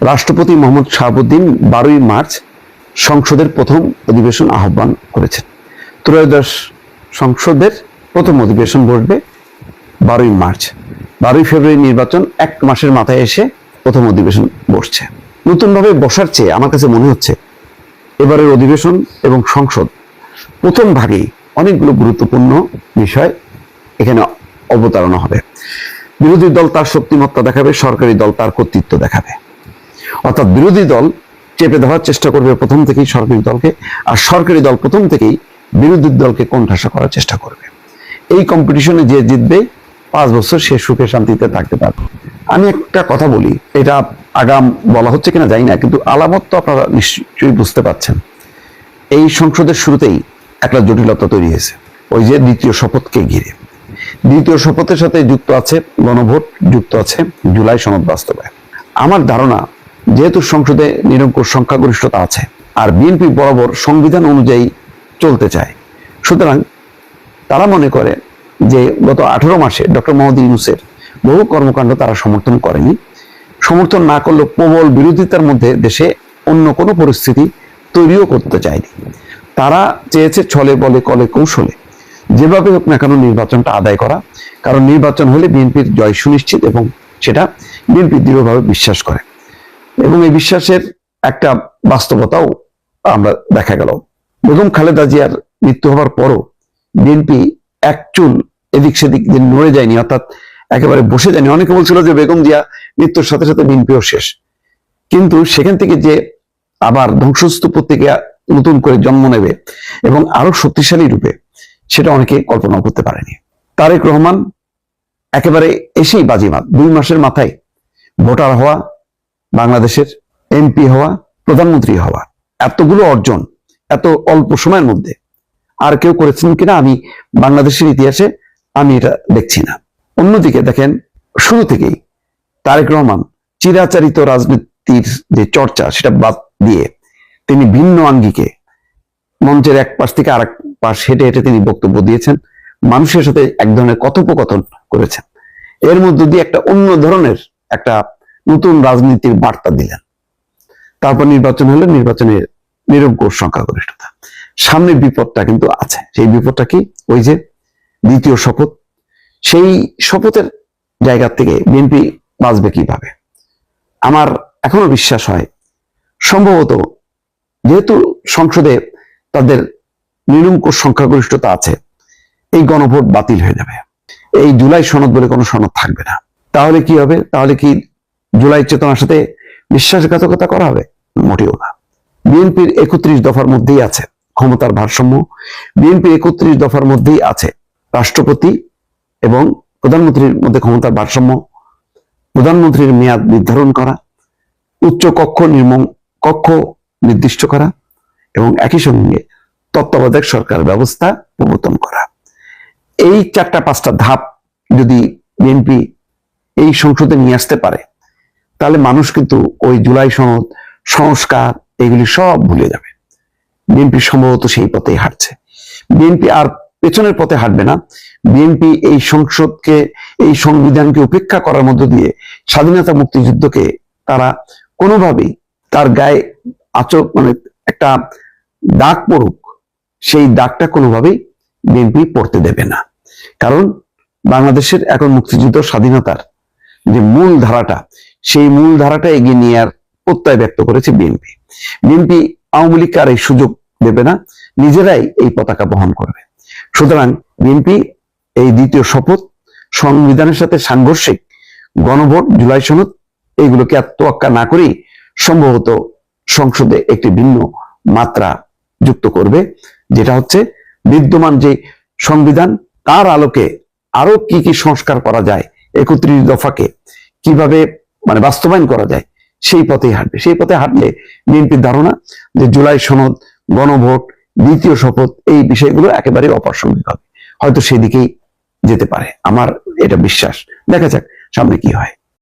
রাষ্ট্রপতি মোহাম্মদ শাহাবুদ্দিন 12ই মার্চ সংসদের প্রথম অধিবেশন আহ্বান করেছেন। ত্রয়োদশ সংসদের প্রথম অধিবেশন বসবে 12ই মার্চ। 12ই ফেব্রুয়ারি নির্বাচন, এক মাসের মাথায় এসে প্রথম অধিবেশন বসছে। নতুনভাবে বসার চেয়ে আমার কাছে মনে হচ্ছে এবারের অধিবেশন এবং সংসদ প্রথম ভাগেই অনেকগুলো গুরুত্বপূর্ণ বিষয় এখানে অবতারণা হবে। বিরোধী দল তার শক্তিমত্তা দেখাবে, সরকারি দল তার কর্তৃত্ব দেখাবে। অর্থাৎ বিরোধী দল চেপে ধরার চেষ্টা করবে প্রথম থেকেই সরকারি দলকে, আর সরকারি দল প্রথম থেকেই বিরোধী দলকে কোণঠাসা করার চেষ্টা করবে। এই কম্পিটিশনে যে জিতবে 5 বছর সে সুখে শান্তিতে থাকতে পারবে। আমি একটা কথা বলি, এটা আগাম বলা হচ্ছে কিনা জানি না, কিন্তু আলামত তো আপনারা নিশ্চয়ই বুঝতে পারছেন। এই সংসদের শুরুতেই একটা জটিলতা তৈরি হয়েছে, ওই যে দ্বিতীয় শপথকে ঘিরে। দ্বিতীয় শপথের সাথে যুক্ত আছে গণভোট, যুক্ত আছে জুলাই সনদ বাস্তবায়ন। আমার ধারণা, যেহেতু সংসদে নিরঙ্কুশ সংখ্যাগরিষ্ঠতা আছে আর বিএনপি বরাবর সংবিধান অনুযায়ী চলতে চায়, সুতরাং তারা মনে করে যে গত 18 মাসে ডক্টর মোহাম্মদ ইউনূসের বহু কর্মকাণ্ড তারা সমর্থন করেনি। সমর্থন না করলেও প্রবল বিরোধিতার মধ্যে দেশে অন্য কোনো পরিস্থিতি তৈরিও করতে চায়নি। তারা চেয়েছে ছলে বলে কলে কৌশলে যেভাবে হোক না কেন নির্বাচনটা আদায় করা, কারণ নির্বাচন হলে বিএনপির জয় সুনিশ্চিত এবং সেটা বিএনপি দৃঢ়ভাবে বিশ্বাস করে। এবং এই বিশ্বাসের একটা বাস্তবতাও আমরা দেখা গেল। বেগম খালেদা জিয়ার মৃত্যু হওয়ার পরও বিএনপি এক চুল এদিক সেদিক যে নড়ে যায়নি, অর্থাৎ একেবারে বসে যায়নি। অনেকে বলছিল যে বেগম জিয়া মৃত্যুর সাথে সাথে বিএনপিও শেষ, কিন্তু সেখান থেকে যে আবার ধ্বংসস্তূপ থেকে নতুন করে জন্ম নেবে এবং আরো শক্তিশালী রূপে, সেটা অনেকে কল্পনা করতে পারেনি। তারেক রহমান একেবারে এসেই বাজিমাত, 2 মাসের মাথায় ভোটার হওয়া, বাংলাদেশের এমপি হওয়া, প্রধানমন্ত্রী হওয়া, এতগুলো অর্জন এত অল্প সময়ের মধ্যে আর কেউ করেছেন কিনা আমি বাংলাদেশের ইতিহাসে আমি এটা দেখছি না। অন্যদিকে দেখেন, শুরু থেকেই তারেক রহমান চিরাচরিত রাজনীতির যে চর্চা সেটা বাদ দিয়ে তিনি ভিন্ন আঙ্গিকে মঞ্চের এক পাশ থেকে আরেক পাশ হেঁটে হেঁটে তিনি বক্তব্য দিয়েছেন, মানুষের সাথে এক ধরনের কথোপকথন করেছেন। এর মধ্য দিয়ে একটা অন্য ধরনের একটা নতুন রাজনীতির বার্তা দিলেন। তারপর নির্বাচন হলে নির্বাচনের নিরঙ্কুশ সংখ্যাগরিষ্ঠতা। সামনে বিপদটা কিন্তু আছে। সেই বিপদটা কি? ওই যে দ্বিতীয় শপথ। সেই শপথের জায়গা থেকে বিএনপি বাঁচবে কিভাবে? আমার এখনো বিশ্বাস হয় সম্ভবত, যেহেতু সংসদে তাদের নিরঙ্কুশ সংখ্যাগরিষ্ঠতা আছে, এই গণভোট বাতিল হয়ে যাবে। এই জুলাই সনদ বলে কোনো সনদ থাকবে না। তাহলে কি হবে? তাহলে কি জুলাই চেতনার সাথে বিশ্বাসঘাতকতা করা হবে? মোটেও না। বিএনপির 31 দফার মধ্যেই আছে ক্ষমতার ভারসাম্য। বিএনপির 31 দফার মধ্যেই আছে রাষ্ট্রপতি এবং প্রধানমন্ত্রীর মধ্যে ক্ষমতার ভারসাম্য, প্রধানমন্ত্রীর মেয়াদ নির্ধারণ করা, উচ্চ কক্ষ নির্মম কক্ষ নির্দিষ্ট করা এবং একই সঙ্গে তত্ত্বাবধায়ক সরকার ব্যবস্থা প্রবর্তন করা। এই 4-5টা ধাপ যদি বিএনপি এই সংসদে নিয়ে আসতে পারে, তাহলে মানুষ কিন্তু ওই জুলাই সনদ, সংস্কার এগুলি সব ভুলে যাবে। বিএনপি সম্ভবত সেই পথেই হাঁটছে। বিএনপি আর পেছনের পথে হাঁটবে না। বিএনপি এই সংসদকে, এই সংবিধানকে উপেক্ষা করার মধ্য দিয়ে স্বাধীনতা মুক্তিযুদ্ধকে তারা কোনোভাবেই তার গায়ে মানে একটা দাগ পড়ুক, সেই দাগটা কোনোভাবেই বিএনপি পড়তে দেবে না। কারণ বাংলাদেশের এখন মুক্তিযুদ্ধ স্বাধীনতার যে মূল ধারাটা, সেই মূল ধারাটা এগিয়ে নিয়ে আর প্রত্যয় ব্যক্ত করেছে বিএনপি। বিএনপি আওয়ামী লীগকে আর এই সুযোগ দেবে না, নিজেরাই এই পতাকা বহন করবে। সুতরাং বিএনপি এই দ্বিতীয় শপথ, সংবিধানের সাথে সাংঘর্ষিক গণভোট, জুলাই সনদ, এইগুলোকে আর তোয়াক্কা না করেই সম্ভবত সংসদে একটি ভিন্ন মাত্রা যুক্ত করবে, যেটা হচ্ছে বিদ্যমান যে সংবিধান তার আলোকে আরো কি কি সংস্কার করা যায়, 31 দফাকে কিভাবে মানে বাস্তবায়ন করা যায়, সেই পথেই হাঁটবে। সেই পথে হাঁটলে বিএনপির ধারণা যে জুলাই সনদ, গণভোট, দ্বিতীয় শপথ এই বিষয়গুলো একেবারে অপ্রাসঙ্গিক হবে। হয়তো সেদিকেই যেতে পারে, আমার এটা বিশ্বাস। দেখা যাক সামনে কি হয়।